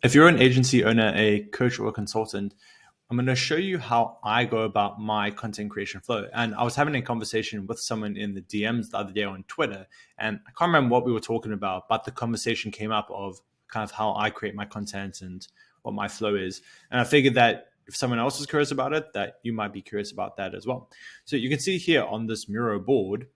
If you're an agency owner, a coach, or a consultant, I'm going to show you how I go about my content creation flow. And I was having a conversation with someone in the DMs the other day on Twitter, and I can't remember what we were talking about, but the conversation came up of kind of how I create my content and what my flow is. And I figured that if someone else is curious about it, that you might be curious about that as well. So you can see here on this Miro board,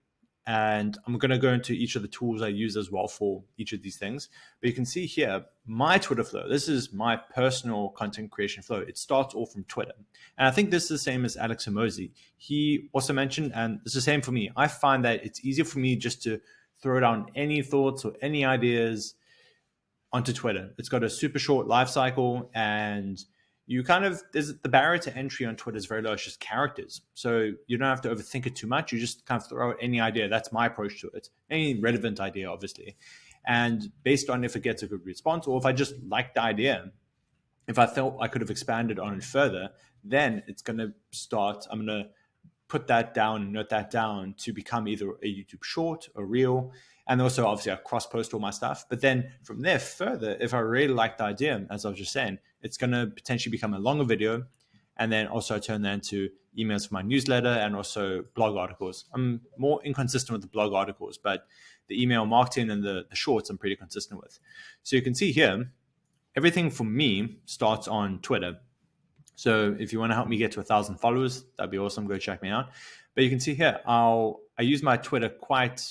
and I'm going to go into each of the tools I use as well for each of these things. But you can see here, my Twitter flow. This is my personal content creation flow. It starts all from Twitter. And I think this is the same as Alex Hormozi. He also mentioned, and it's the same for me. I find that it's easier for me just to throw down any thoughts or any ideas onto Twitter. It's got a super short life cycle, and there's the barrier to entry on Twitter is very low. It's just characters. So you don't have to overthink it too much. You just kind of throw out any idea. That's my approach to it. Any relevant idea, obviously. And based on if it gets a good response or if I just like the idea, if I felt I could have expanded on it further, then it's going to start. I'm going to put that down, note that down to become either a YouTube short or reel. And also, obviously, I cross-post all my stuff. But then from there further, if I really like the idea, as I was just saying, it's going to potentially become a longer video. And then also turn that into emails for my newsletter and also blog articles. I'm more inconsistent with the blog articles, but the email marketing and the shorts I'm pretty consistent with. So you can see here, everything for me starts on Twitter. So if you want to help me get to 1,000 followers, that'd be awesome. Go check me out. But you can see here, I use my Twitter quite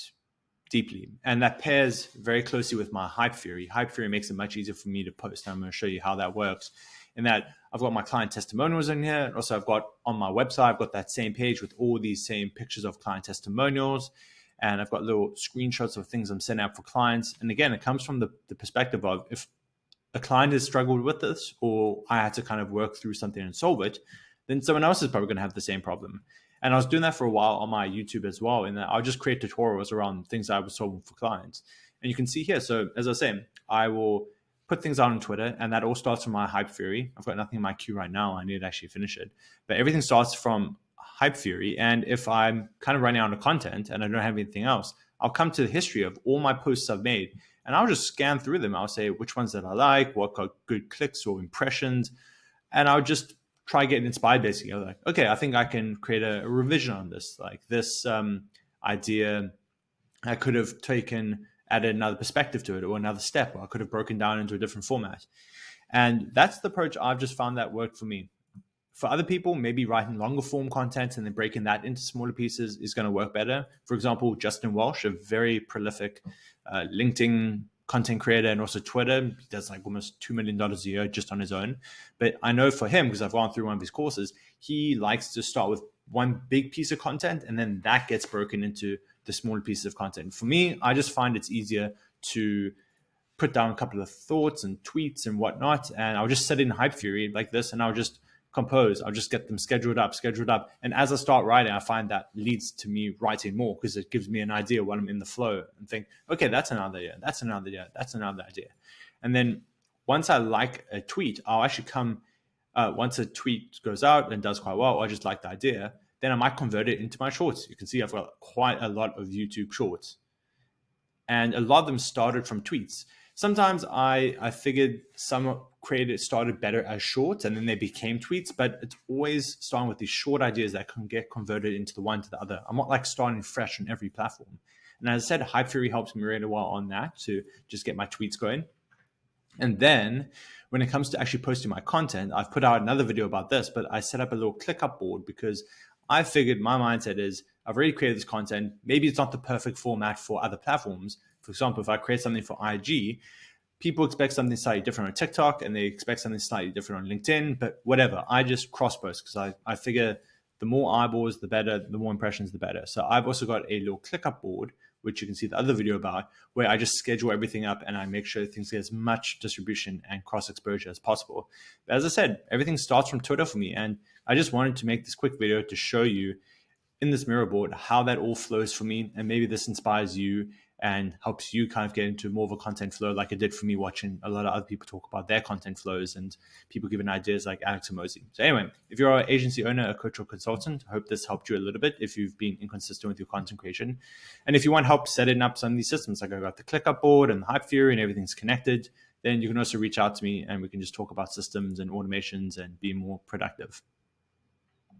deeply, and that pairs very closely with my hype theory. Hype theory makes it much easier for me to post. And I'm going to show you how that works. In that I've got my client testimonials in here. Also, I've got on my website, I've got that same page with all these same pictures of client testimonials. And I've got little screenshots of things I'm sending out for clients. And again, it comes from the perspective of if a client has struggled with this, or I had to kind of work through something and solve it, then someone else is probably going to have the same problem. And I was doing that for a while on my YouTube as well, in that I'll just create tutorials around things I was solving for clients. And you can see here, so as I was saying, I will put things out on Twitter, and that all starts from my hype theory. I've got nothing in my queue right now. I need to actually finish it. But everything starts from hype theory. And if I'm kind of running out of content and I don't have anything else, I'll come to the history of all my posts I've made, and I'll just scan through them. I'll say which ones that I like, what got good clicks or impressions, and I'll just try getting inspired basically. I'm like, okay, I think I can create a revision on this. Like this idea, I could have added another perspective to it or another step, or I could have broken down into a different format. And that's the approach I've just found that worked for me. For other people, maybe writing longer form content and then breaking that into smaller pieces is going to work better. For example, Justin Walsh, a very prolific LinkedIn content creator and also Twitter, he does like almost $2 million a year just on his own. But I know for him, because I've gone through one of his courses, he likes to start with one big piece of content and then that gets broken into the smaller pieces of content. For me, I just find it's easier to put down a couple of thoughts and tweets and whatnot, and I'll just set in hype theory like this, and I'll just compose. I'll just get them scheduled up. And as I start writing, I find that leads to me writing more because it gives me an idea when I'm in the flow and think, okay, that's another idea. That's another idea. That's another idea. And then once I like a tweet, I'll actually once a tweet goes out and does quite well, I just like the idea, then I might convert it into my shorts. You can see I've got quite a lot of YouTube shorts. And a lot of them started from tweets. Sometimes I figured some creators started better as shorts and then they became tweets, but it's always starting with these short ideas that can get converted into the one to the other. I'm not like starting fresh on every platform. And as I said, Hype Theory helps me really well on that to just get my tweets going. And then when it comes to actually posting my content, I've put out another video about this, but I set up a little ClickUp board because I figured my mindset is I've already created this content. Maybe it's not the perfect format for other platforms. For example, if I create something for IG, people expect something slightly different on TikTok and they expect something slightly different on LinkedIn, but whatever. I just cross post because I figure the more eyeballs, the better, the more impressions, the better. So I've also got a little ClickUp board, which you can see the other video about, where I just schedule everything up and I make sure things get as much distribution and cross exposure as possible. But as I said, everything starts from Twitter for me. And I just wanted to make this quick video to show you in this Miro board how that all flows for me. And maybe this inspires you and helps you kind of get into more of a content flow like it did for me watching a lot of other people talk about their content flows and people giving ideas like Alex Hormozi. So anyway, if you're an agency owner, a coach or consultant, I hope this helped you a little bit if you've been inconsistent with your content creation. And if you want help setting up some of these systems, like I got the ClickUp board and the Hype Theory and everything's connected, then you can also reach out to me and we can just talk about systems and automations and be more productive.